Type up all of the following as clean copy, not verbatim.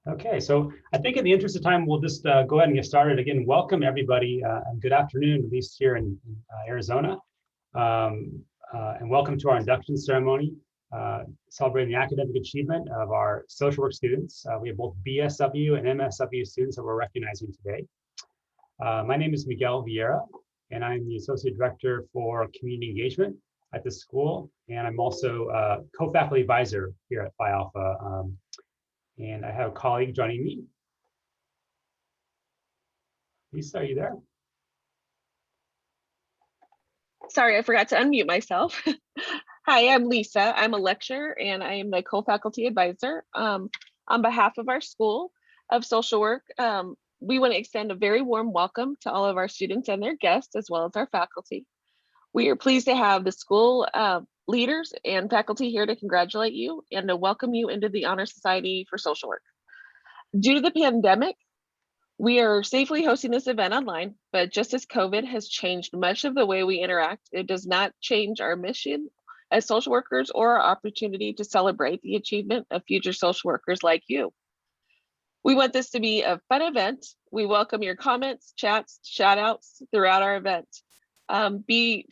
Okay, so I think in the interest of time, we'll just go ahead and get started. Again, welcome everybody, and good afternoon, at least here in Arizona. And welcome to our induction ceremony, celebrating the academic achievement of our social work students. We have both BSW and MSW students that we're recognizing today. My name is Miguel Vieira, and I'm the Associate Director for Community Engagement at the school, and I'm also a co-faculty advisor here at Phi Alpha. And I have a colleague joining me. Lisa, are you there? Sorry, I forgot to unmute myself. Hi, I'm Lisa. I'm a lecturer and I am the co-faculty advisor. On behalf of our School of Social Work, we want to extend a very warm welcome to all of our students and their guests, as well as our faculty. We are pleased to have the school leaders and faculty here to congratulate you and to welcome you into the Honor Society for Social Work. Due to the pandemic, we are safely hosting this event online, but just as COVID has changed much of the way we interact, it does not change our mission as social workers or our opportunity to celebrate the achievement of future social workers like you. We want this to be a fun event. We welcome your comments, chats, shout outs throughout our event.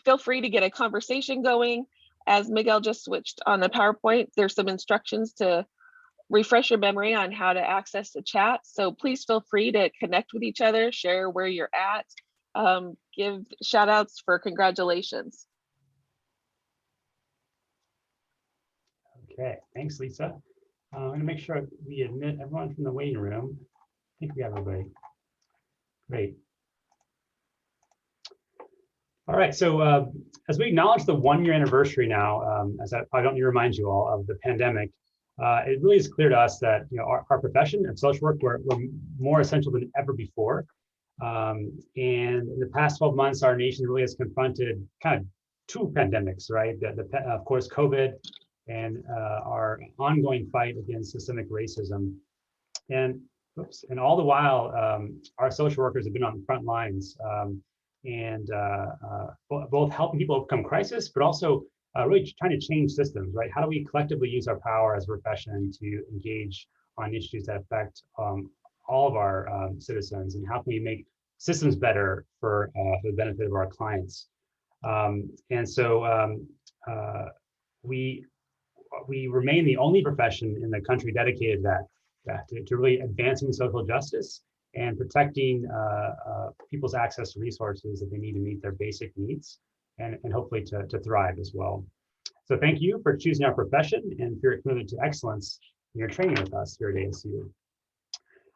Feel free to get a conversation going. As Miguel just switched on the PowerPoint, there's some instructions to refresh your memory on how to access the chat. So please feel free to connect with each other, share where you're at, give shout outs for congratulations. Okay, thanks, Lisa. I'm gonna make sure we admit everyone from the waiting room. I think we have everybody. Great. All right, so as we acknowledge the 1-year anniversary now, as I don't need to remind you all of the pandemic, it really is clear to us that our profession of social work, we're more essential than ever before. And in the past 12 months, our nation really has confronted kind of 2 pandemics, right? Of course, COVID and our ongoing fight against systemic racism. And all the while, our social workers have been on the front lines and both helping people overcome crisis, but also really trying to change systems, right? How do we collectively use our power as a profession to engage on issues that affect all of our citizens, and how can we make systems better for the benefit of our clients? And so we remain the only profession in the country dedicated to really advancing social justice and protecting people's access to resources that they need to meet their basic needs and hopefully to thrive as well. So thank you for choosing our profession and for your commitment to excellence in your training with us here at ASU.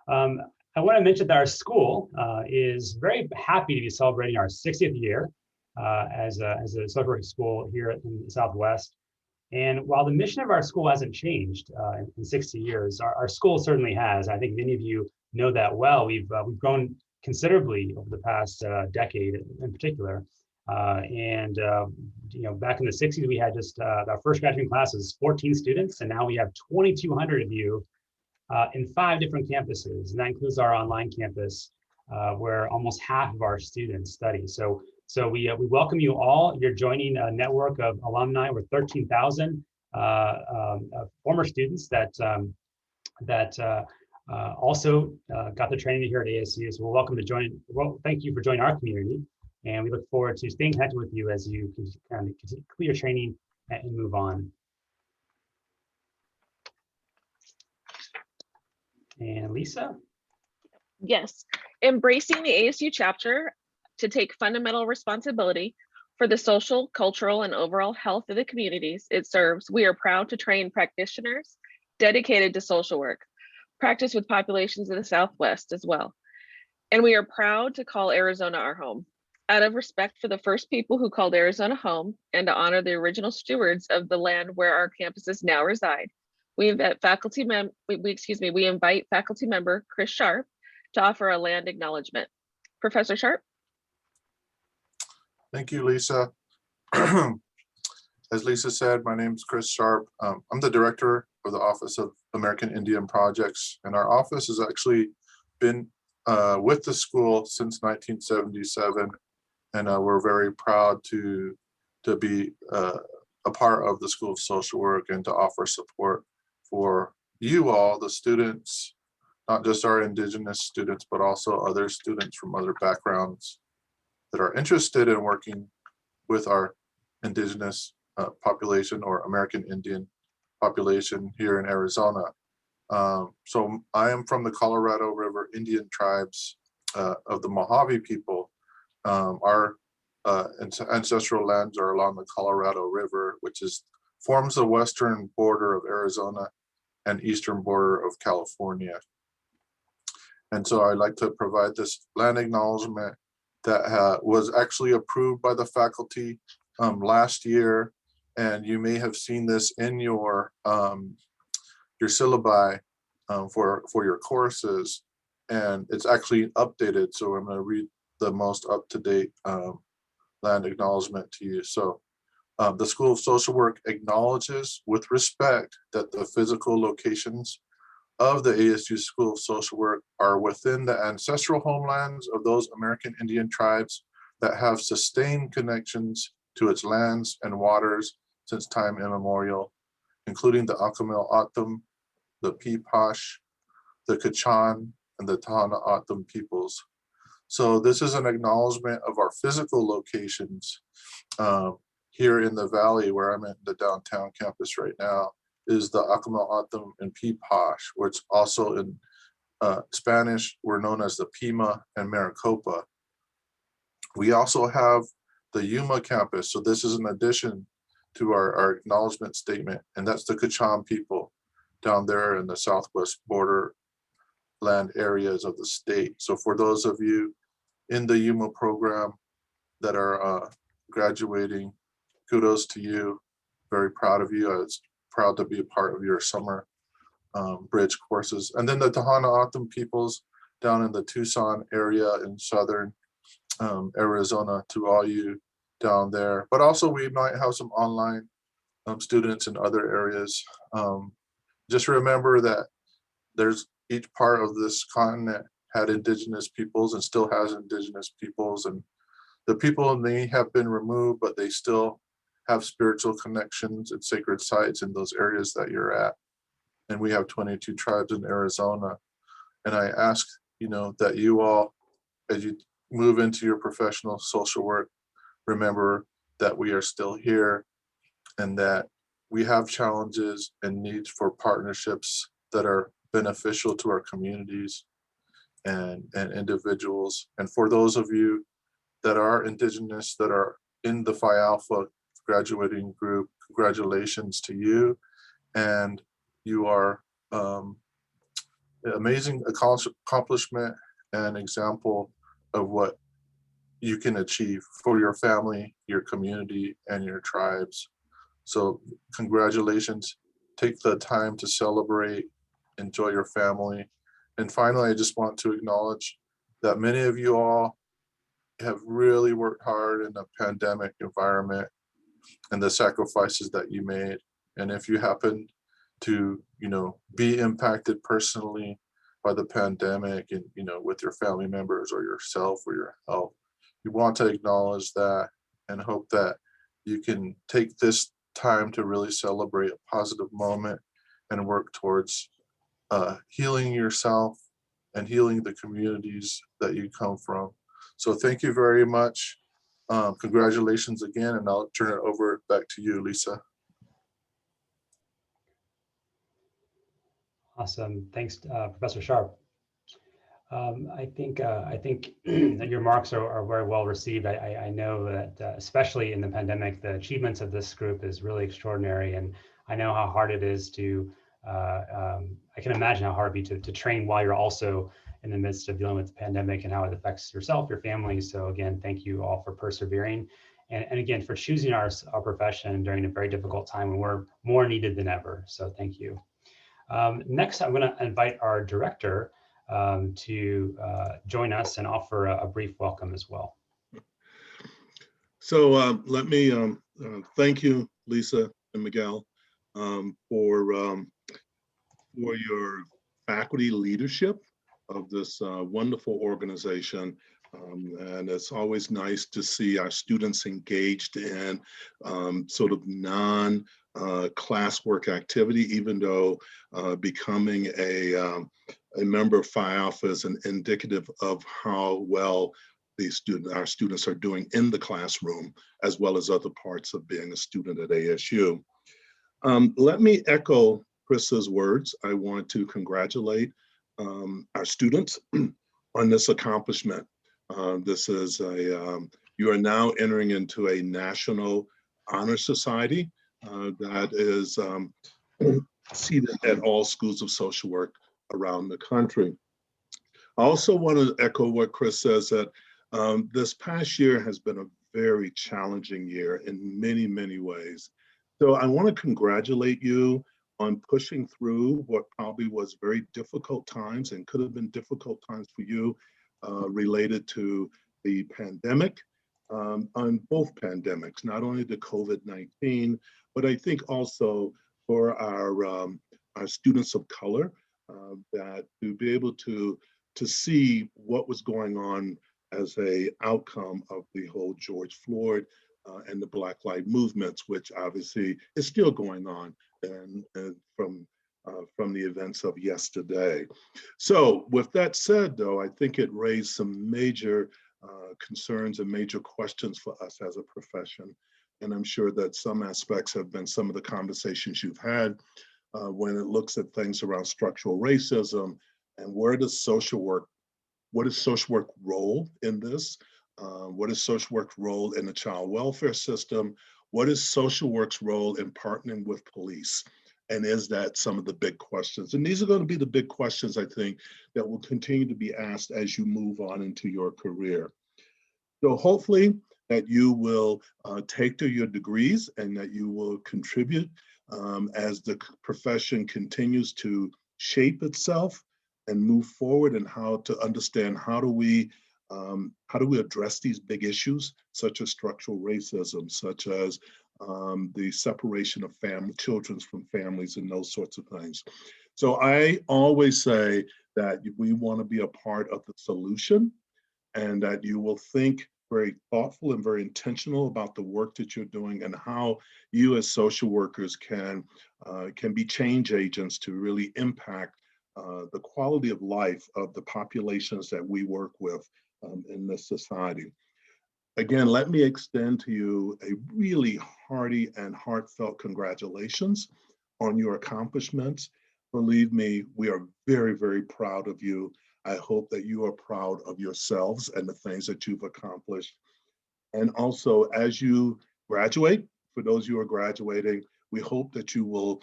I want to mention that our school is very happy to be celebrating our 60th year as a social work school here in the Southwest. And while the mission of our school hasn't changed in 60 years, our school certainly has. I think many of you know that well. We've grown considerably over the past decade in particular. Back in the 60s, we had just our first graduating class was 14 students, and now we have 2,200 of you in 5 different campuses, and that includes our online campus, where almost half of our students study. So we welcome you all. You're joining a network of alumni with 13,000 former students that also got the training here at ASU. So we're welcome to join. Well, thank you for joining our community, and we look forward to staying connected with you as you can kind of complete your training and move on. And Lisa? Yes, embracing the ASU chapter to take fundamental responsibility for the social, cultural, and overall health of the communities it serves. We are proud to train practitioners dedicated to social work, practice with populations in the Southwest as well. And we are proud to call Arizona our home. Out of respect for the first people who called Arizona home and to honor the original stewards of the land where our campuses now reside, we invite faculty member Chris Sharp to offer a land acknowledgement. Professor Sharp. Thank you, Lisa. As Lisa said, my name is Chris Sharp. I'm the director of the Office of American Indian Projects, and our office has actually been with the school since 1977, and we're very proud to be a part of the School of Social Work and to offer support for you all, the students, not just our Indigenous students, but also other students from other backgrounds that are interested in working with our Indigenous population or American Indian population here in Arizona. So I am from the Colorado River Indian tribes of the Mojave people. Our ancestral lands are along the Colorado River, which forms the western border of Arizona and eastern border of California. And so I'd like to provide this land acknowledgement that was actually approved by the faculty last year. And you may have seen this in your syllabi for your courses. And it's actually updated. So I'm going to read the most up-to-date land acknowledgement to you. So the School of Social Work acknowledges with respect that the physical locations of the ASU School of Social Work are within the ancestral homelands of those American Indian tribes that have sustained connections to its lands and waters since time immemorial, including the Akamil Atum, the Pipash, the Kachan, and the Tahana Atum peoples. So this is an acknowledgement of our physical locations here in the valley where I'm at the downtown campus right now is the Akamil Atum and Pipash, which also in Spanish were known as the Pima and Maricopa. We also have the Yuma campus. So this is an addition to our acknowledgement statement, and that's the Kachan people down there in the southwest border land areas of the state. So for those of you in the Yuma program that are graduating, kudos to you. Very proud of you. I was proud to be a part of your summer bridge courses. And then the Tahana Atum peoples down in the Tucson area in southern Arizona, to all you down there. But also we might have some online students in other areas. Just remember that there's each part of this continent had indigenous peoples and still has indigenous peoples, and the people may have been removed, but they still have spiritual connections and sacred sites in those areas that you're at. And we have 22 tribes in Arizona. And I ask, that you all, as you move into your professional social work, remember that we are still here and that we have challenges and needs for partnerships that are beneficial to our communities and individuals. And for those of you that are Indigenous, that are in the Phi Alpha graduating group, congratulations to you. And you are amazing accomplishment and example of what you can achieve for your family, your community, and your tribes. So congratulations. Take the time to celebrate, enjoy your family. And finally, I just want to acknowledge that many of you all have really worked hard in a pandemic environment and the sacrifices that you made. And if you happen to, be impacted personally by the pandemic and, with your family members or yourself or your health, you want to acknowledge that and hope that you can take this time to really celebrate a positive moment and work towards healing yourself and healing the communities that you come from. So thank you very much. Congratulations again, and I'll turn it over back to you, Lisa. Awesome. Thanks, Professor Sharp. I think that your remarks are very well received. I know that especially in the pandemic, the achievements of this group is really extraordinary, and I know how hard it is to. I can imagine how hard it'd be to train while you're also in the midst of dealing with the pandemic and how it affects yourself, your family. So again, thank you all for persevering, and again for choosing our profession during a very difficult time when we're more needed than ever. So thank you. Next, I'm going to invite our director to join us and offer a brief welcome as well. So let me thank you, Lisa and Miguel, for your faculty leadership of this wonderful organization. And it's always nice to see our students engaged in sort of classwork activity, even though becoming a a member of Phi Alpha is an indicative of how well our students are doing in the classroom, as well as other parts of being a student at ASU. Let me echo Chris's words. I want to congratulate our students on this accomplishment. This is you are now entering into a national honor society that is seated at all schools of social work around the country. I also want to echo what Chris says, that this past year has been a very challenging year in many, many ways. So I want to congratulate you on pushing through what probably was very difficult times and could have been difficult times for you related to the pandemic, on both pandemics, not only the COVID-19, but I think also for our students of color, that to be able to see what was going on as a outcome of the whole George Floyd and the Black Lives movements, which obviously is still going on, and from the events of yesterday. So with that said, though, I think it raised some major concerns and major questions for us as a profession. And I'm sure that some aspects have been some of the conversations you've had when it looks at things around structural racism and where does social work, what is social work role in this? What is social work's role in the child welfare system? What is social work's role in partnering with police? And is that some of the big questions? And these are going to be the big questions, I think, that will continue to be asked as you move on into your career. So hopefully that you will take to your degrees and that you will contribute as the profession continues to shape itself and move forward, and how to understand how do we address these big issues, such as structural racism, such as the separation of children from families and those sorts of things. So I always say that we want to be a part of the solution, and that you will think very thoughtful and very intentional about the work that you're doing and how you as social workers can be change agents to really impact the quality of life of the populations that we work with in this society. Again, let me extend to you a really hearty and heartfelt congratulations on your accomplishments. Believe me, we are very, very proud of you. I hope that you are proud of yourselves and the things that you've accomplished. And also, as you graduate, for those who are graduating, we hope that you will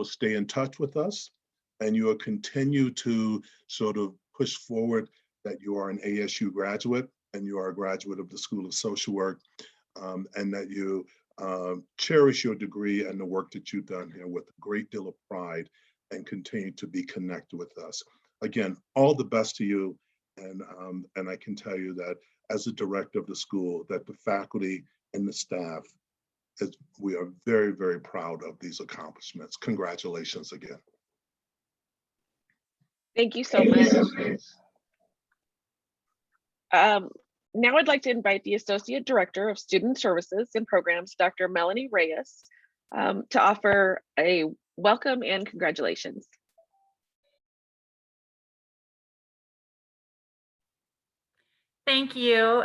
stay in touch with us, and you will continue to sort of push forward that you are an ASU graduate and you are a graduate of the School of Social Work, and that you cherish your degree and the work that you've done here with a great deal of pride, and continue to be connected with us. Again, all the best to you. And I can tell you that as a director of the school, that the faculty and the staff, we are very, very proud of these accomplishments. Congratulations again. Thank you so much. Now I'd like to invite the Associate Director of Student Services and Programs, Dr. Melanie Reyes, to offer a welcome and congratulations. Thank you.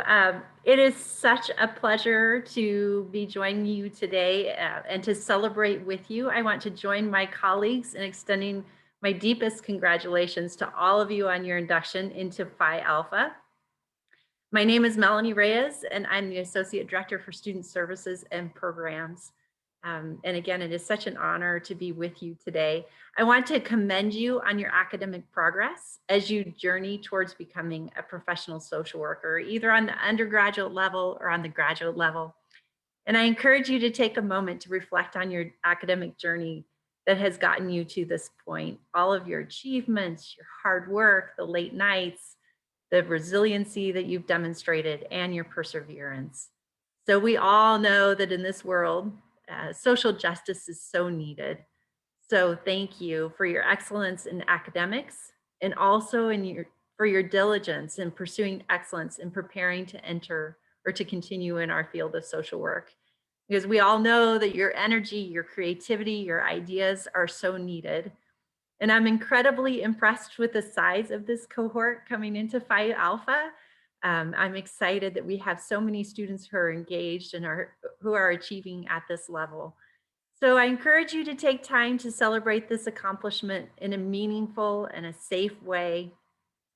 It is such a pleasure to be joining you today and to celebrate with you. I want to join my colleagues in extending my deepest congratulations to all of you on your induction into Phi Alpha. My name is Melanie Reyes, and I'm the Associate Director for Student Services and Programs. And again, it is such an honor to be with you today. I want to commend you on your academic progress as you journey towards becoming a professional social worker, either on the undergraduate level or on the graduate level. And I encourage you to take a moment to reflect on your academic journey that has gotten you to this point. All of your achievements, your hard work, the late nights, the resiliency that you've demonstrated, and your perseverance. So we all know that in this world, social justice is so needed. So thank you for your excellence in academics, and also for your diligence in pursuing excellence in preparing to enter or to continue in our field of social work. Because we all know that your energy, your creativity, your ideas are so needed. And I'm incredibly impressed with the size of this cohort coming into Phi Alpha. I'm excited that we have so many students who are engaged and who are achieving at this level. So I encourage you to take time to celebrate this accomplishment in a meaningful and a safe way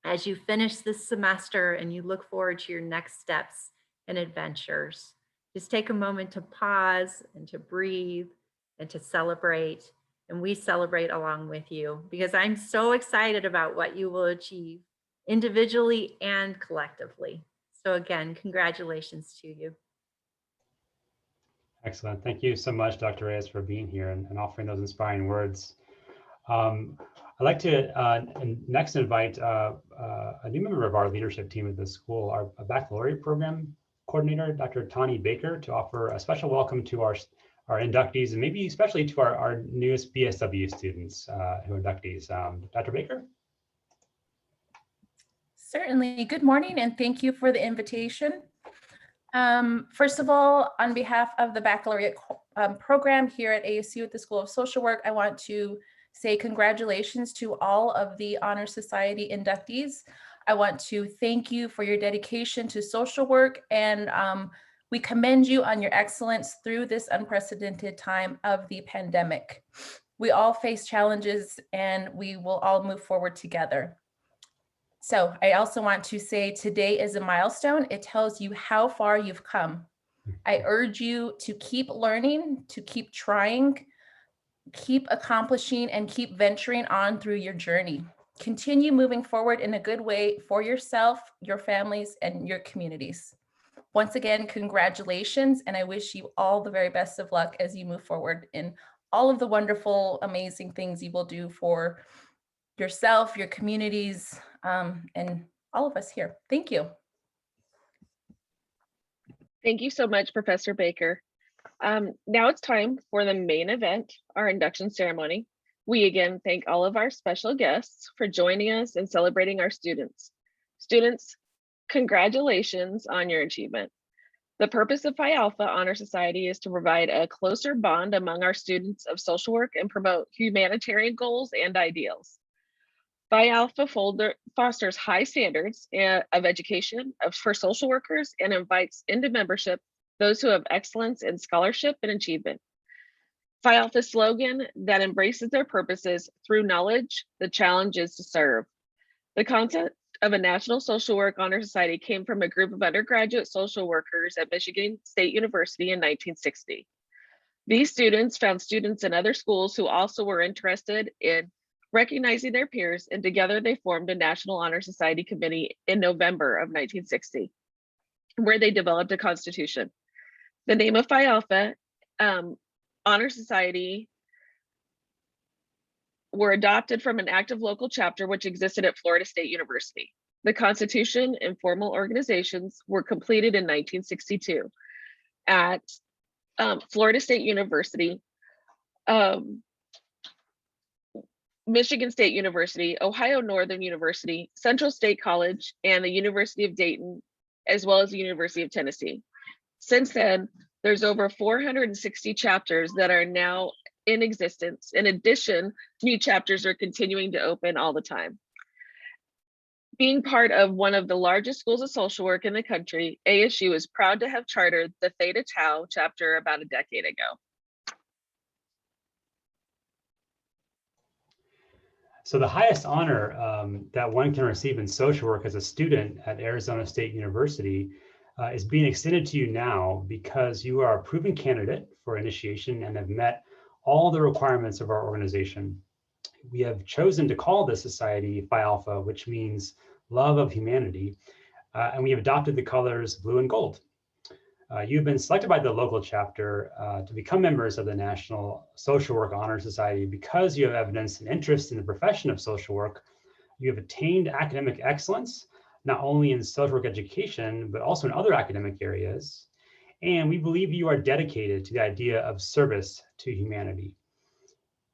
as you finish this semester and you look forward to your next steps and adventures. Just take a moment to pause and to breathe and to celebrate. And we celebrate along with you because I'm so excited about what you will achieve individually and collectively. So again, congratulations to you. Excellent. Thank you so much, Dr. Reyes, for being here and offering those inspiring words. I'd like to next invite a new member of our leadership team at the school, our baccalaureate program coordinator, Dr. Tawny Baker, to offer a special welcome to our inductees and maybe especially to our newest BSW students who are inductees. Dr. Baker? Certainly. Good morning, and thank you for the invitation. First of all, on behalf of the baccalaureate program here at ASU at the School of Social Work, I want to say congratulations to all of the Honor Society inductees. I want to thank you for your dedication to social work, and we commend you on your excellence through this unprecedented time of the pandemic. We all face challenges and we will all move forward together. So I also want to say today is a milestone. It tells you how far you've come. I urge you to keep learning, to keep trying, keep accomplishing, and keep venturing on through your journey. Continue moving forward in a good way for yourself, your families, and your communities. Once again, congratulations, and I wish you all the very best of luck as you move forward in all of the wonderful, amazing things you will do for yourself, your communities, and all of us here. Thank you. Thank you so much, Professor Baker. Now it's time for the main event, our induction ceremony. We again thank all of our special guests for joining us and celebrating our students. Students, congratulations on your achievement. The purpose of Phi Alpha Honor Society is to provide a closer bond among our students of social work and promote humanitarian goals and ideals. Phi Alpha fosters high standards of education for social workers and invites into membership those who have excellence in scholarship and achievement. Phi Alpha's slogan that embraces their purposes through knowledge, the challenge is to serve. The concept of a National Social Work Honor Society came from a group of undergraduate social workers at Michigan State University in 1960. These students found students in other schools who also were interested in recognizing their peers, and together they formed a National Honor Society committee in November of 1960, where they developed a constitution. The name of Phi Alpha Honor Society were adopted from an active local chapter which existed at Florida State University. The Constitution and formal organizations were completed in 1962 at Florida State University, Michigan State University, Ohio Northern University, Central State College, and the University of Dayton, as well as the University of Tennessee. Since then, there's over 460 chapters that are now in existence. In addition, new chapters are continuing to open all the time. Being part of one of the largest schools of social work in the country, ASU is proud to have chartered the Theta Tau chapter about a decade ago. So the highest honor that one can receive in social work as a student at Arizona State University is being extended to you now because you are a proven candidate for initiation and have met all the requirements of our organization. We have chosen to call this society Phi Alpha, which means love of humanity, and we have adopted the colors blue and gold. You've been selected by the local chapter to become members of the National Social Work Honor Society because you have evidenced an interest in the profession of social work. You have attained academic excellence, not only in social work education, but also in other academic areas. And we believe you are dedicated to the idea of service to humanity.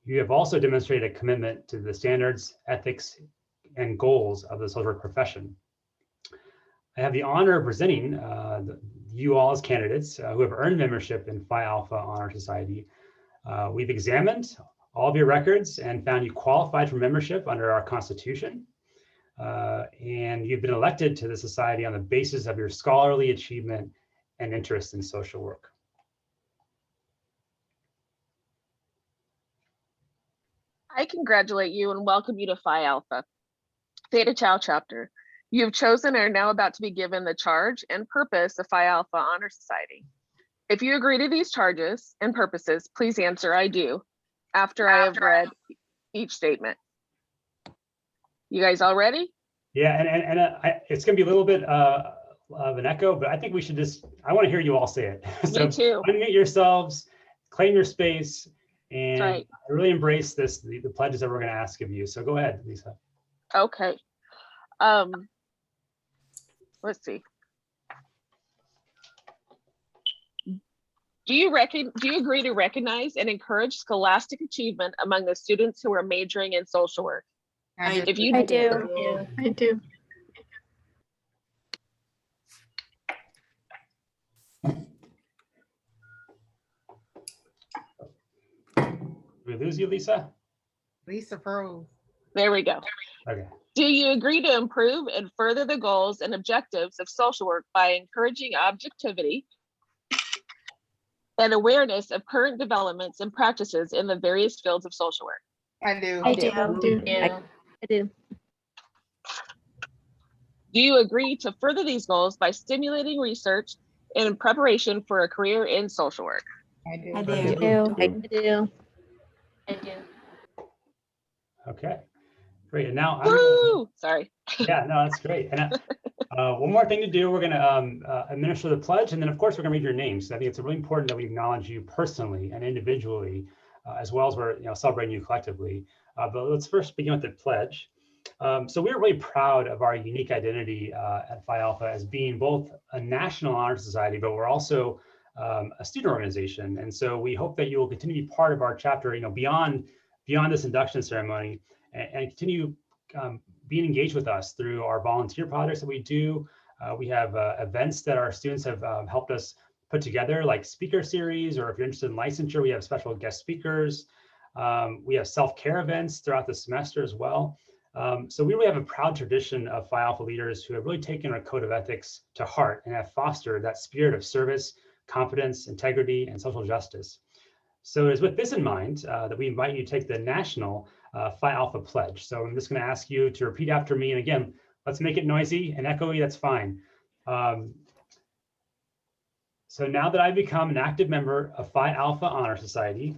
You have also demonstrated a commitment to the standards, ethics, and goals of the social work profession. I have the honor of presenting you all as candidates who have earned membership in Phi Alpha Honor Society. We've examined all of your records and found you qualified for membership under our Constitution. And you've been elected to the society on the basis of your scholarly achievement and interest in social work. I congratulate you and welcome you to Phi Alpha Theta Tau chapter. You have chosen and are now about to be given the charge and purpose of Phi Alpha Honor Society. If you agree to these charges and purposes, please answer I do after I have read each statement. You guys all ready? Yeah, and it's going to be a little bit of an echo, but I think we should I want to hear you all say it. So Me too. unmute yourselves, claim your space, and Right. really embrace the pledges that we're going to ask of you. So go ahead, Lisa. Okay. Let's see. Do you agree to recognize and encourage scholastic achievement among the students who are majoring in social work? I If you do. I do. Did we lose you, Lisa? Lisa froze. There we go. Okay. Do you agree to improve and further the goals and objectives of social work by encouraging objectivity and awareness of current developments and practices in the various fields of social work? I do. I do. I do. Do you agree to further these goals by stimulating research and in preparation for a career in social work? I do. I do. do. I do. I do. Okay. Great. And now Woo! Sorry. yeah, no, that's great. And one more thing to do, we're going to administer the pledge, and then of course we're going to read your names. So I think it's really important that we acknowledge you personally and individually, as well as we're celebrating you collectively. But let's first begin with the pledge. So we're really proud of our unique identity at Phi Alpha as being both a national honor society, but we're also a student organization. And so we hope that you will continue to be part of our chapter, beyond this induction ceremony, and continue being engaged with us through our volunteer projects that we do. We have events that our students have helped us put together, like speaker series, or if you're interested in licensure, we have special guest speakers. We have self-care events throughout the semester as well. So we really have a proud tradition of Phi Alpha leaders who have really taken our code of ethics to heart and have fostered that spirit of service, competence, integrity, and social justice. So it is with this in mind that we invite you to take the national Phi Alpha pledge. So I'm just going to ask you to repeat after me. And again, let's make it noisy and echoey, that's fine. So now that I've become an active member of Phi Alpha Honor Society.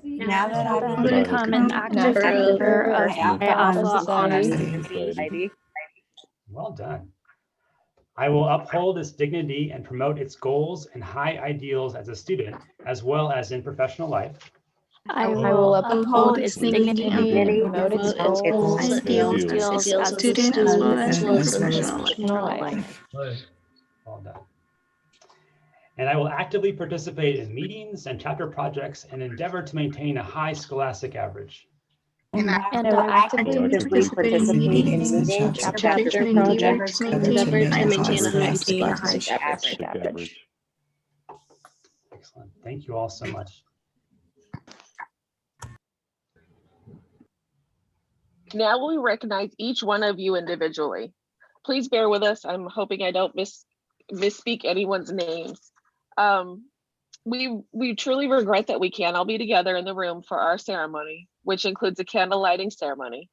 Now that I've become an active member of Phi Alpha Honor Society. Well done. I will uphold its dignity and promote its goals and high ideals as a student, as well as in professional life. I will uphold its dignity and promote its goals and ideals as a student as well as in professional life. Well done. And I will actively participate in meetings and chapter projects and endeavor to maintain a high scholastic average. And I will actively participate in meetings, chapter projects, and endeavor to maintain a high scholastic average. Excellent. Thank you all so much. Now we recognize each one of you individually. Please bear with us. I'm hoping I don't misspeak anyone's names. We truly regret that we can't all be together in the room for our ceremony, which includes a candle lighting ceremony.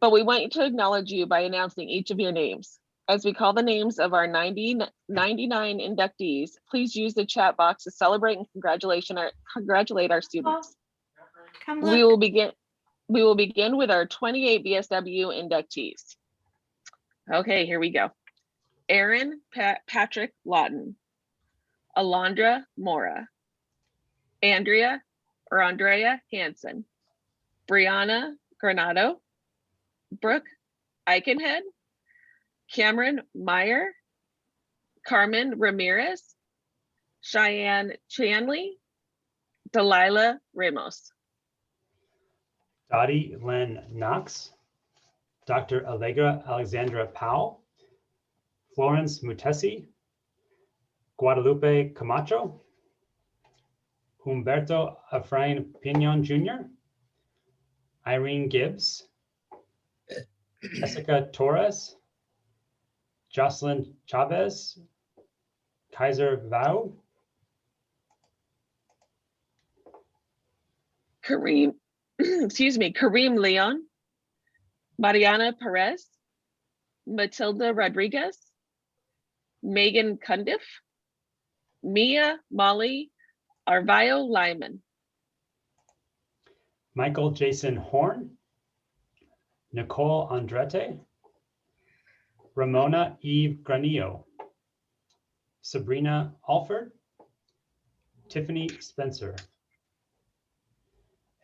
But we want to acknowledge you by announcing each of your names. As we call the names of our 99 inductees, please use the chat box to celebrate and congratulate our students. We will begin with our 28 BSW inductees. Okay, here we go. Aaron Patrick Lawton, Alondra Mora, Andrea Hansen, Brianna Granado, Brooke Eichenhead, Cameron Meyer, Carmen Ramirez, Cheyenne Chanley, Delilah Ramos. Dottie Lynn Knox, Dr. Allegra Alexandra Powell, Florence Mutesi, Guadalupe Camacho, Humberto Efrain Pinon Jr., Irene Gibbs, Jessica Torres, Jocelyn Chavez, Kaiser Vau, Kareem, excuse me, Kareem Leon, Mariana Perez, Matilda Rodriguez, Megan Cundiff, Mia Molly Arvayo Lyman, Michael Jason Horn, Nicole Andrete, Ramona Eve Granillo, Sabrina Alford, Tiffany Spencer.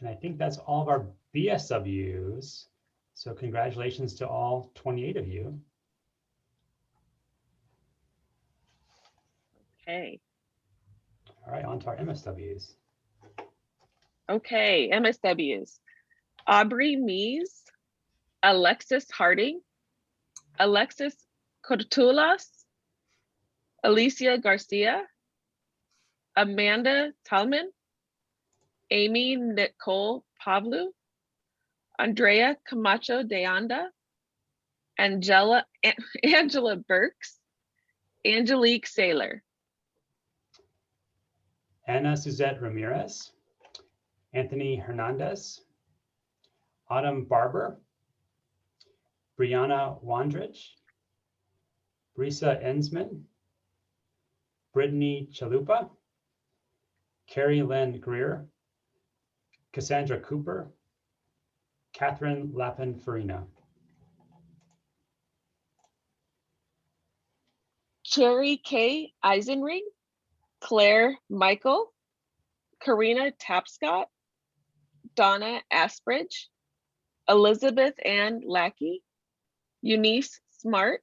And I think that's all of our BSWs. So congratulations to all 28 of you. Okay. All right, on to our MSWs. Okay, MSWs. Aubrey Mees, Alexis Harding, Alexis Cortulas, Alicia Garcia, Amanda Talman, Amy Nicole Pavlu, Andrea Camacho de Anda, Angela Burks, Angelique Saylor, Anna Suzette Ramirez, Anthony Hernandez, Autumn Barber, Brianna Wandrich, Brisa Ensman, Brittany Chalupa, Carrie Lynn Greer, Cassandra Cooper, Catherine Lappin Farina. Cherry K. Eisenring, Claire Michael, Karina Tapscott, Donna Asbridge, Elizabeth Ann Lackey, Eunice Smart,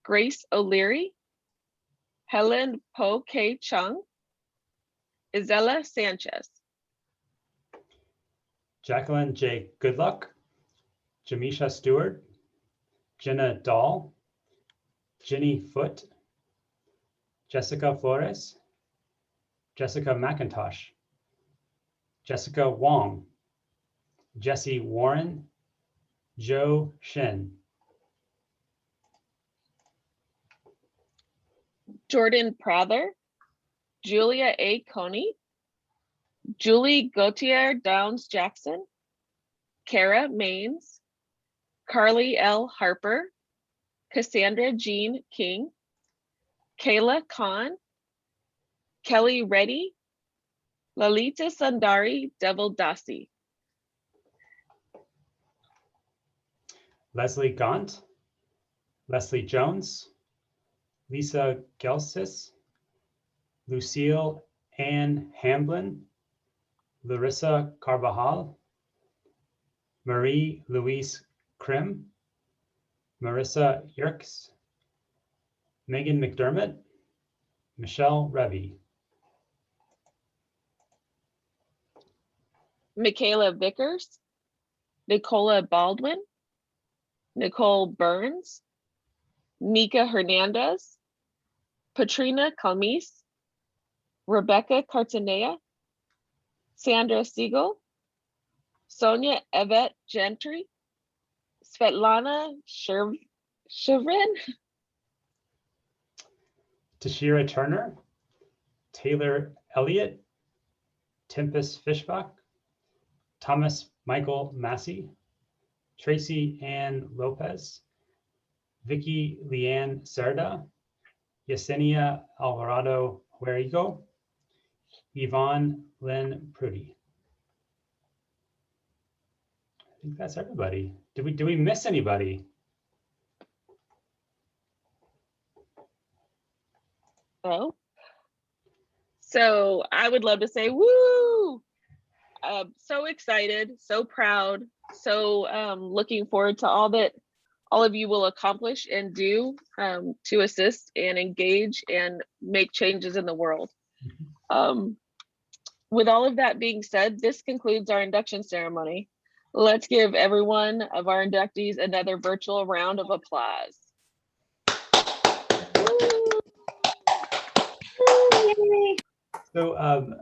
Grace O'Leary, Helen Po K. Chung, Isela Sanchez, Jacqueline J. Goodluck, Jamisha Stewart, Jenna Dahl, Jenny Foote, Jessica Flores, Jessica McIntosh, Jessica Wong, Jesse Warren, Joe Shen, Jordan Prather, Julia A. Coney, Julie Gautier Downs Jackson, Kara Maines, Carly L. Harper, Cassandra Jean King, Kayla Khan, Kelly Reddy, Lalita Sundari Devil Dasi, Leslie Gaunt, Leslie Jones, Lisa Gelsis, Lucille Ann Hamblin, Larissa Carvajal, Marie Louise Krim, Marissa Yerkes, Megan McDermott, Michelle Revy, Michaela Vickers, Nicola Baldwin, Nicole Burns, Nika Hernandez, Patrina Calmise, Rebecca Cartanea, Sandra Siegel, Sonia Yvette Gentry, Svetlana Shevrin, Tashira Turner, Taylor Elliott, Tempest Fishbach, Thomas Michael Massey, Tracy Ann Lopez, Vicky Leanne Cerda, Yesenia Alvarado Huerigo, Yvonne Lynn Prudy. I think that's everybody. Did we miss anybody? Oh, so I would love to say, woo! So excited, so proud, so looking forward to all that all of you will accomplish and do to assist and engage and make changes in the world. With all of that being said, this concludes our induction ceremony. Let's give every one of our inductees another virtual round of applause. So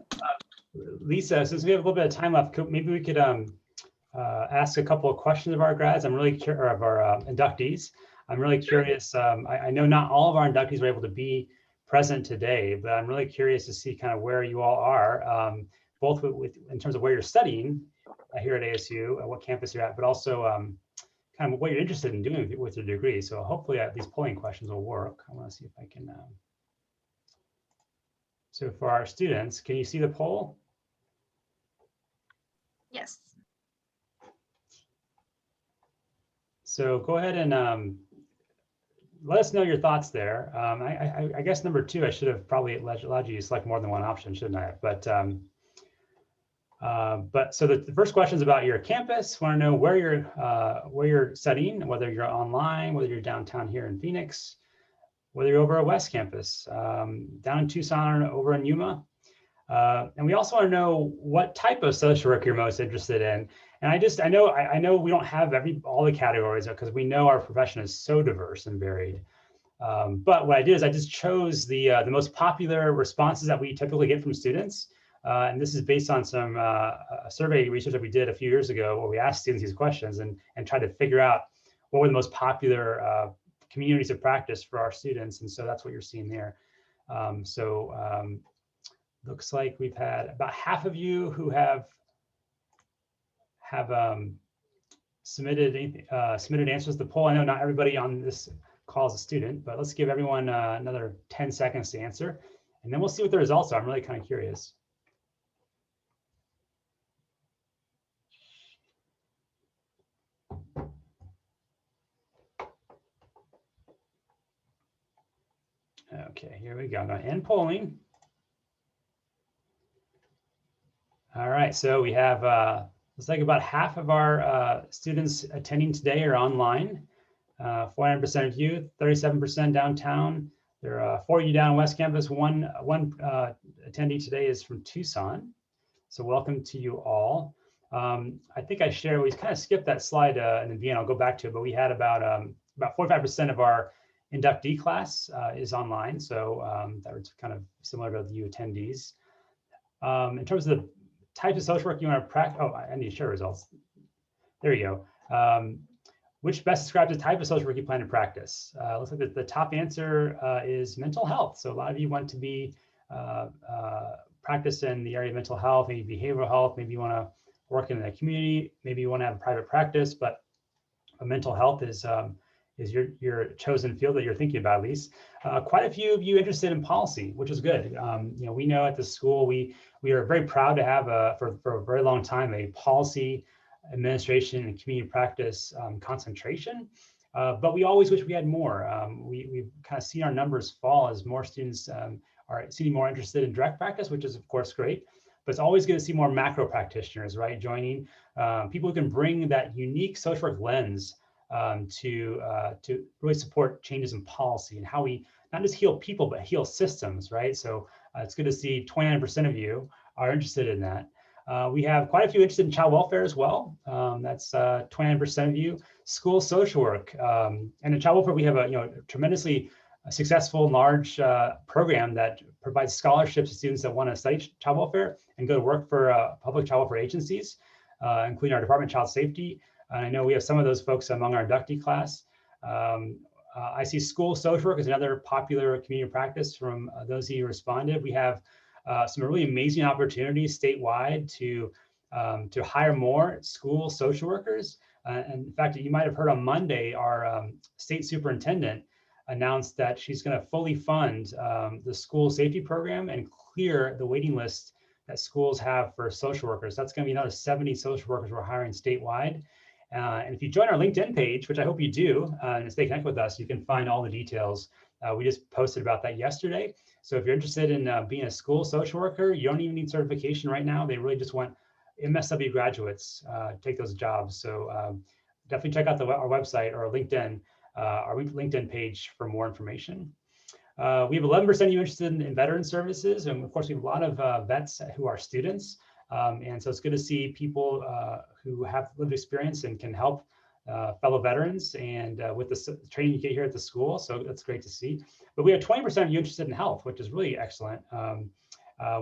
Lisa, since we have a little bit of time left, maybe we could ask a couple of questions of our grads. I'm really curious, of our inductees. I'm really curious. I know not all of our inductees were able to be present today, but I'm really curious to see kind of where you all are, both in terms of where you're studying here at ASU, what campus you're at, but also kind of what you're interested in doing with your degree. So hopefully these polling questions will work. I want to see if I can. So for our students, can you see the poll? Yes. So go ahead and let us know your thoughts there. I guess number 2, I should have probably allowed you to select more than one option, shouldn't I? But so the first question is about your campus. Want to know where you're studying, whether you're online, whether you're downtown here in Phoenix, whether you're over at West Campus, down in Tucson or over in Yuma. And we also want to know what type of social work you're most interested in. And I know we don't have all the categories because we know our profession is so diverse and varied. But what I did is I just chose the most popular responses that we typically get from students. And this is based on some survey research that we did a few years ago where we asked students these questions and tried to figure out what were the most popular communities of practice for our students. And so that's what you're seeing there. Looks like we've had about half of you who have submitted answers to the poll. I know not everybody on this call is a student, but let's give everyone another 10 seconds to answer, and then we'll see what the results are. I'm really kind of curious. Okay, here we go. I'm going to end polling. All right, so we have, looks like about half of our students attending today are online. 49% of you, 37% downtown. There are 4 of you down West Campus. One attendee today is from Tucson. So welcome to you all. I think I shared, we kind of skipped that slide in the beginning. I'll go back to it, but we had about 45% of our inductee class is online. So that was kind of similar to the U attendees. In terms of the types of social work you want to practice, oh, I need to share results. There you go. Which best describes the type of social work you plan to practice? Looks like the top answer is mental health. So a lot of you want to be practice in the area of mental health, maybe behavioral health, maybe you want to work in the community, maybe you want to have a private practice, but mental health is your chosen field that you're thinking about, at least. Quite a few of you interested in policy, which is good. We know at the school we are very proud to have for a very long time a policy administration and community practice concentration, but we always wish we had more. We've kind of seen our numbers fall as more students are seeming more interested in direct practice, which is of course great, but it's always going to see more macro practitioners, right, joining people who can bring that unique social work lens to really support changes in policy and how we not just heal people, but heal systems, right? So it's good to see 29% of you are interested in that. We have quite a few interested in child welfare as well. That's 29% of you. School social work. And in child welfare, we have a tremendously successful large program that provides scholarships to students that want to study child welfare and go to work for public child welfare agencies, including our Department of Child Safety. And I know we have some of those folks among our inductee class. I see school social work as another popular community practice from those of you who responded. We have some really amazing opportunities statewide to hire more school social workers. And in fact, you might have heard on Monday, our state superintendent announced that she's going to fully fund the school safety program and clear the waiting list that schools have for social workers. That's going to be another 70 social workers we're hiring statewide. And if you join our LinkedIn page, which I hope you do, and stay connected with us, you can find all the details. We just posted about that yesterday. So if you're interested in being a school social worker, you don't even need certification right now. They really just want MSW graduates to take those jobs. So definitely check out our website or our LinkedIn page for more information. We have 11% of you interested in veteran services. And of course, we have a lot of vets who are students. And so it's good to see people who have lived experience and can help fellow veterans and with the training you get here at the school. So that's great to see. But we have 20% of you interested in health, which is really excellent.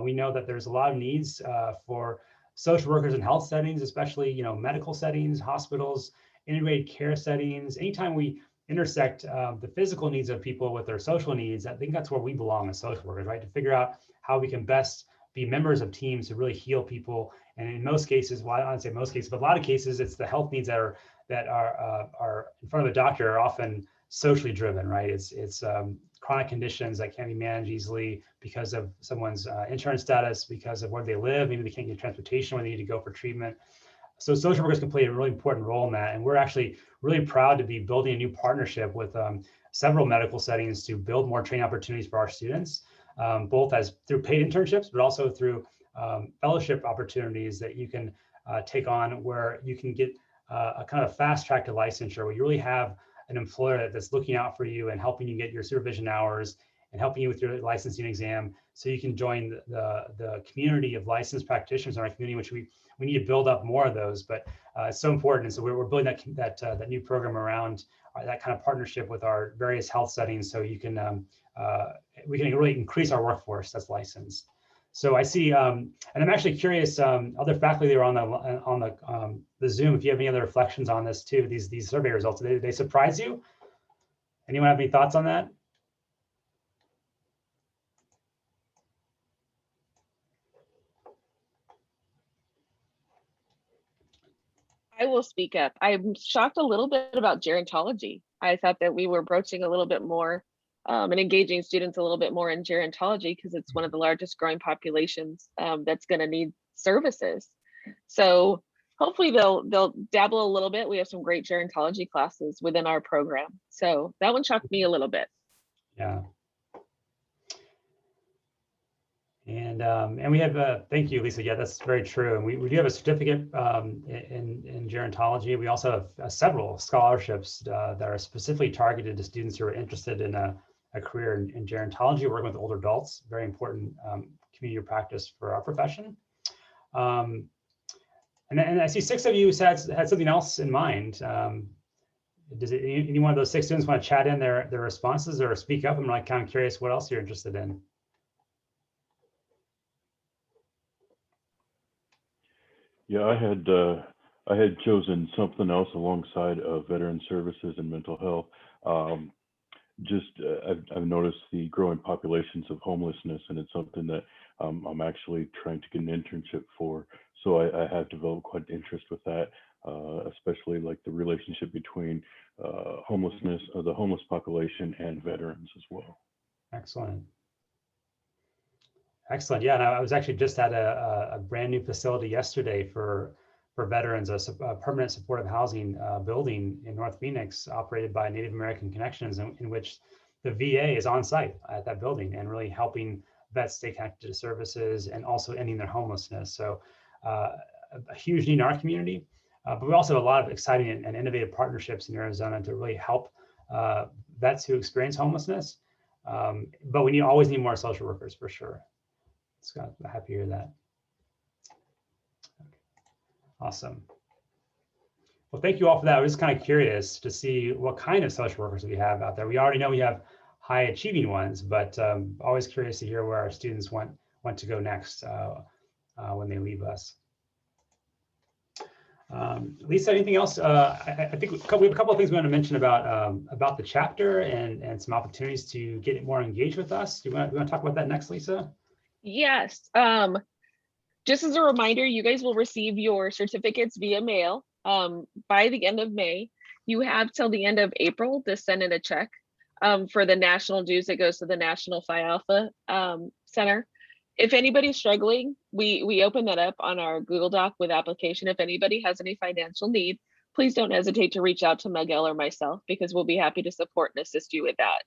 We know that there's a lot of needs for social workers in health settings, especially, you know, medical settings, hospitals, integrated care settings. Anytime we intersect the physical needs of people with their social needs, I think that's where we belong as social workers, right? To figure out how we can best be members of teams to really heal people. And in most cases, well, I don't want to say most cases, but a lot of cases, it's the health needs that are in front of a doctor are often socially driven, right? It's chronic conditions that can't be managed easily because of someone's insurance status, because of where they live. Maybe they can't get transportation when they need to go for treatment. So social workers can play a really important role in that. And we're actually really proud to be building a new partnership with several medical settings to build more training opportunities for our students, both as through paid internships, but also through fellowship opportunities that you can take on, where you can get a kind of fast track to licensure, where you really have an employer that's looking out for you and helping you get your supervision hours and helping you with your licensing exam, so you can join the community of licensed practitioners in our community, which we need to build up more of those. But it's so important. And so we're building that new program around that kind of partnership with our various health settings, so you can we can really increase our workforce that's licensed. So I see, and I'm actually curious, other faculty that are on the Zoom, if you have any other reflections on this too, these survey results, did they surprise you? Anyone have any thoughts on that? I will speak up. I'm shocked a little bit about gerontology. I thought that we were broaching a little bit more and engaging students a little bit more in gerontology, because it's one of the largest growing populations that's going to need services. So hopefully they'll dabble a little bit. We have some great gerontology classes within our program. So that one shocked me a little bit. Yeah. And we have, thank you, Lisa. Yeah, that's very true. And we do have a certificate in gerontology. We also have several scholarships that are specifically targeted to students who are interested in a career in gerontology, working with older adults, very important community practice for our profession. And I see 6 of you had something else in mind. Does any one of those 6 students want to chat in their responses or speak up? I'm like kind of curious what else you're interested in. Yeah, I had chosen something else alongside of veteran services and mental health. I've noticed the growing populations of homelessness, and it's something that I'm actually trying to get an internship for. So I have developed quite an interest with that, especially like the relationship between homelessness, the homeless population, and veterans as well. Excellent. Excellent. Yeah, and I was actually just at a brand new facility yesterday for veterans, a permanent supportive housing building in North Phoenix, operated by Native American Connections, in which the VA is on site at that building and really helping vets stay connected to services and also ending their homelessness. So a huge need in our community, but we also have a lot of exciting and innovative partnerships in Arizona to really help vets who experience homelessness. But we always need more social workers for sure. Scott, happy to hear that. Okay. Awesome. Well, thank you all for that. I was just kind of curious to see what kind of social workers we have out there. We already know we have high achieving ones, but always curious to hear where our students want to go next when they leave us. Lisa, anything else? I think we have a couple of things we want to mention about the chapter and some opportunities to get more engaged with us. Do you want to talk about that next, Lisa? Yes. Just as a reminder, you guys will receive your certificates via mail by the end of May. You have till the end of April to send in a check for the national dues that goes to the National Phi Alpha Center. If anybody's struggling, we open that up on our Google Doc with application. If anybody has any financial need, please don't hesitate to reach out to Miguel or myself, because we'll be happy to support and assist you with that.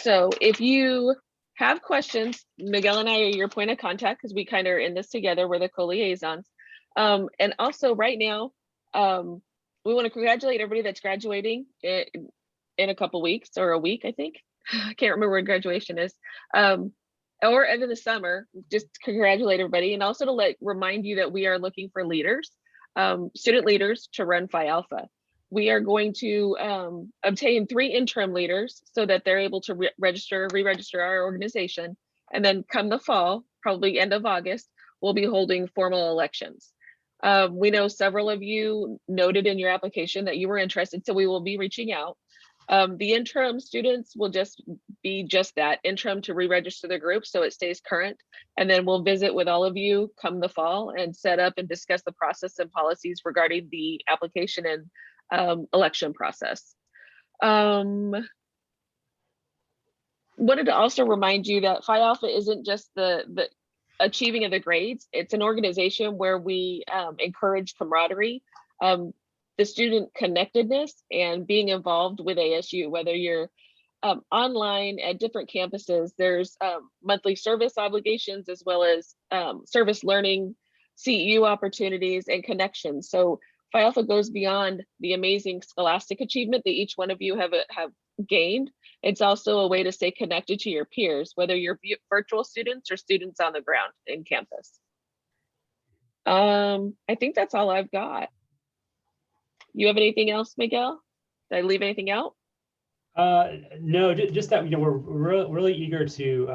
So if you have questions, Miguel and I are your point of contact, because we kind of are in this together. We're the co-liaisons. And also right now, we want to congratulate everybody that's graduating in a couple weeks, or a week, I think. I can't remember when graduation is. Or end of the summer, just congratulate everybody. And also to remind you that we are looking for leaders, student leaders to run Phi Alpha. We are going to obtain 3 interim leaders so that they're able to re-register our organization And then come the fall, probably end of August, we'll be holding formal elections. We know several of you noted in your application that you were interested, so we will be reaching out. The interim students will just be that, interim to re-register the group so it stays current. And then we'll visit with all of you come the fall and set up and discuss the process and policies regarding the application and election process. Wanted to also remind you that Phi Alpha isn't just the achieving of the grades. It's an organization where we encourage camaraderie, the student connectedness, and being involved with ASU, whether you're online at different campuses. There's monthly service obligations as well as service learning, CEU opportunities, and connections. So Phi Alpha goes beyond the amazing scholastic achievement that each one of you have gained. It's also a way to stay connected to your peers, whether you're virtual students or students on the ground in campus. I think that's all I've got. You have anything else, Miguel? Did I leave anything out? No, just that, we're really eager to,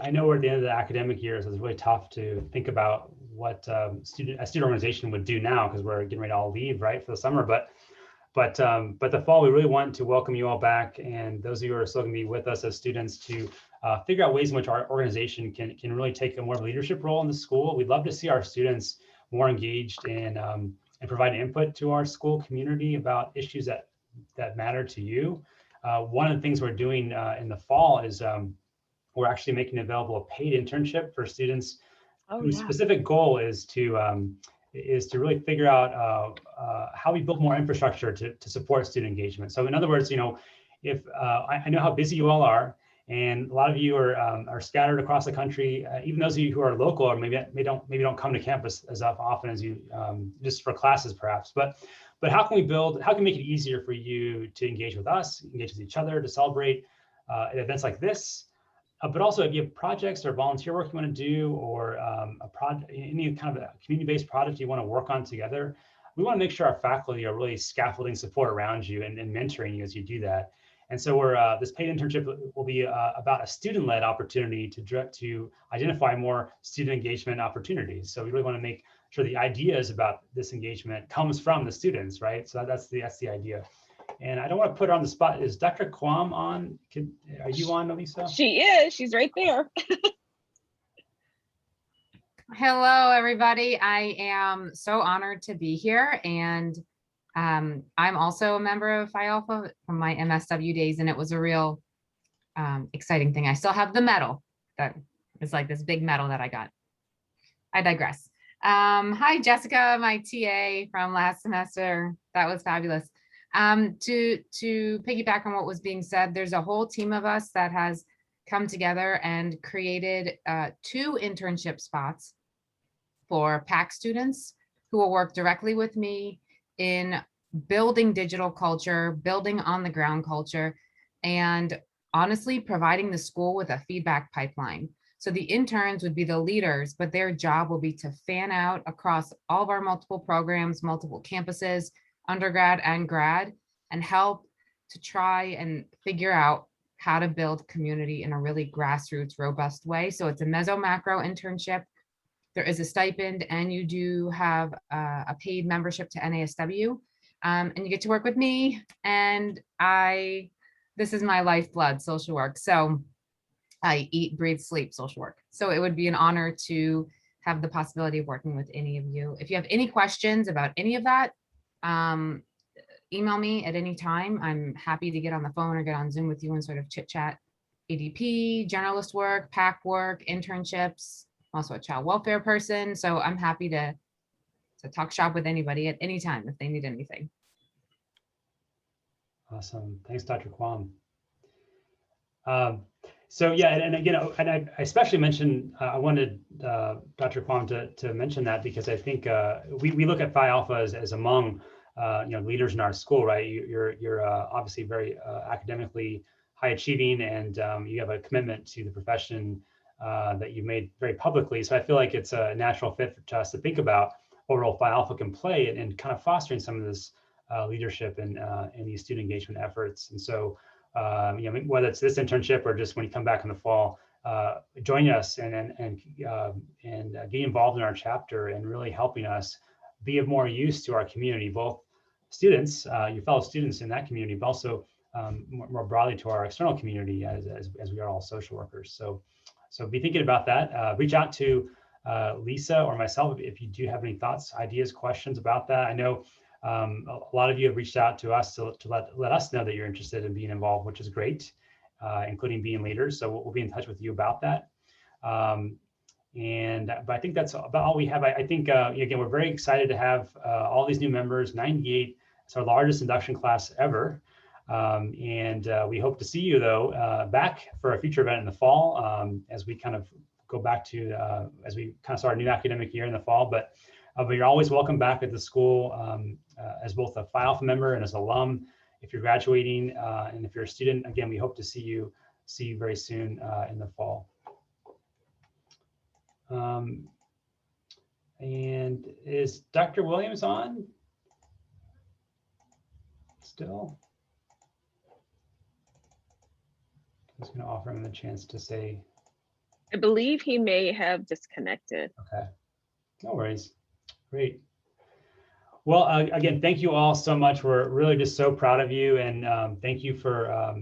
I know we're at the end of the academic year, so it's really tough to think about what a student organization would do now, because we're getting ready to all leave, right, for the summer. But the fall, we really want to welcome you all back, and those of you who are still going to be with us as students, to figure out ways in which our organization can really take a more leadership role in the school. We'd love to see our students more engaged in and provide input to our school community about issues that matter to you. One of the things we're doing in the fall is we're actually making available a paid internship for students whose specific goal is to really figure out how we build more infrastructure to support student engagement. So in other words, if I know how busy you all are, and a lot of you are scattered across the country, even those of you who are local or maybe don't come to campus as often as you, just for classes perhaps. But how can we make it easier for you to engage with us, engage with each other, to celebrate at events like this? But also, if you have projects or volunteer work you want to do, or any kind of a community-based project you want to work on together, we want to make sure our faculty are really scaffolding support around you and mentoring you as you do that. And so this paid internship will be about a student-led opportunity to identify more student engagement opportunities. So we really want to make sure the ideas about this engagement comes from the students, right? So that's the idea. And I don't want to put her on the spot. Is Dr. Kwam on? Are you on, Lisa? She is. She's right there. Hello, everybody. I am so honored to be here. And I'm also a member of Phi Alpha from my MSW days, and it was a real exciting thing. I still have the medal. That is like this big medal that I got. I digress. Hi, Jessica, my TA from last semester. That was fabulous. To piggyback on what was being said, there's a whole team of us that has come together and created 2 internship spots for PAC students who will work directly with me in building digital culture, building on the ground culture, and honestly providing the school with a feedback pipeline. So the interns would be the leaders, but their job will be to fan out across all of our multiple programs, multiple campuses, undergrad and grad, and help to try and figure out how to build community in a really grassroots, robust way. So it's a meso macro internship. There is a stipend, and you do have a paid membership to NASW, and you get to work with me. And this is my lifeblood, social work. So I eat, breathe, sleep social work. So it would be an honor to have the possibility of working with any of you. If you have any questions about any of that, email me at any time. I'm happy to get on the phone or get on Zoom with you and sort of chit chat. ADP, generalist work, PAC work, internships. I'm also a child welfare person, so I'm happy to talk shop with anybody at any time if they need anything. Awesome. Thanks, Dr. Kwam. So yeah, and again, and I especially mentioned, I wanted Dr. Kwam to mention that, because I think we look at Phi Alpha as among leaders in our school, right? You're obviously very academically high achieving, and you have a commitment to the profession that you've made very publicly. So I feel like it's a natural fit to us to think about what role Phi Alpha can play in kind of fostering some of this leadership and these student engagement efforts. And so, whether it's this internship or just when you come back in the fall, joining us and getting involved in our chapter and really helping us be of more use to our community, both students, your fellow students in that community, but also more broadly to our external community as we are all social workers. So be thinking about that. Reach out to Lisa or myself if you do have any thoughts, ideas, questions about that. I know a lot of you have reached out to us to let us know that you're interested in being involved, which is great, including being leaders. So we'll be in touch with you about that. But I think that's about all we have. I think, again, we're very excited to have all these new members, 98. It's our largest induction class ever. We hope to see you, though, back for a future event in the fall as we kind of go back to, as we kind of start a new academic year in the fall. But you're always welcome back at the school as both a Phi Alpha member and as an alum. If you're graduating and if you're a student, again, we hope to see you very soon in the fall. And is Dr. Williams on still? I was going to offer him the chance to say. I believe he may have disconnected. Okay, no worries. Great. Well, again, thank you all so much. We're really just so proud of you, and thank you for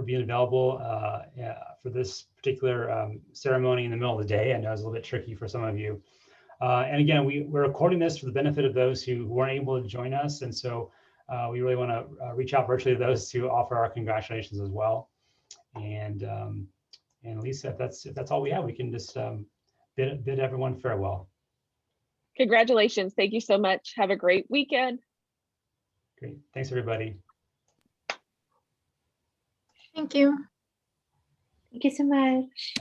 being available for this particular ceremony in the middle of the day. I know it's a little bit tricky for some of you. And again, we're recording this for the benefit of those who weren't able to join us, and so we really want to reach out virtually to those to offer our congratulations as well. And Lisa, if that's all we have, we can just bid everyone farewell. Congratulations. Thank you so much. Have a great weekend. Great. Thanks, everybody. Thank you. Thank you so much.